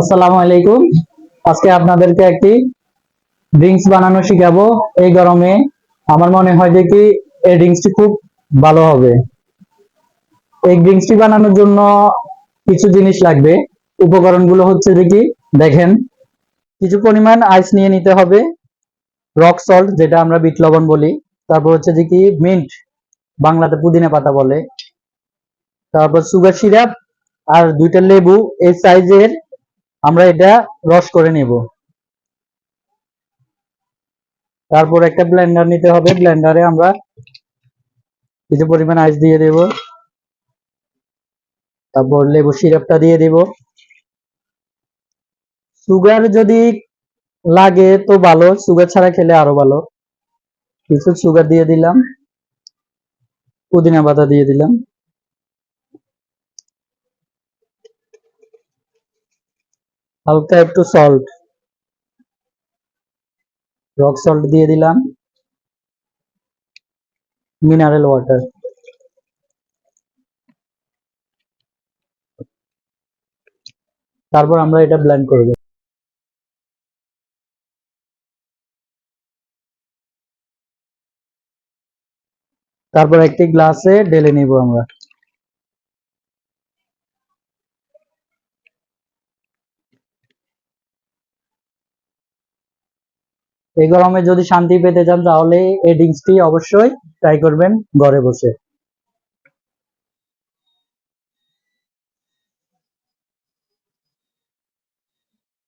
আসসালামু আলাইকুম। আজকে আপনাদেরকে একটি ড্রিঙ্কস বানানো শিখাবো। এই গরমে আমার মনে হয় যে কি এই ড্রিঙ্কসটি খুব ভালো হবে। এই ড্রিঙ্কসটি বানানোর জন্য কিছু জিনিস লাগবে। উপকরণগুলো হচ্ছে যে কি দেখেন, কিছু পরিমাণ আইস নিয়ে নিতে হবে, রক সল্ট যেটা আমরা বিট লবণ বলি, তারপর হচ্ছে যে কি মিন্ট, বাংলাতে পুদিনা পাতা বলে, তারপর সুগার সিরাপ আর দুইটা লেবু এই সাইজের আমরা এটা রস করে নেব। তারপর একটা ব্লেন্ডার নিতে হবে, ব্লেন্ডারে আমরা কিছু পরিমাণ আইস দিয়ে দেব, তারপর লেবু সিরাপটা দিয়ে দেব। সুগার যদি লাগে তো ভালো, সুগার ছাড়া খেলে আরো ভালো। কিছু সুগার দিয়ে দিলাম, পুদিনা পাতা দিয়ে দিলাম, হালকা একটু সল্ট, রক সল্ট দিয়ে দিলাম, মিনারেল ওয়াটার। তারপর আমরা এটা ব্লেন্ড করব। তারপর একটি গ্লাসে ঢেলে নিব আমরা। এই গরমে যদি শান্তি পেতে চান তাহলে এই ড্রিঙ্কসটি অবশ্যই ট্রাই করবেন ঘরে বসে।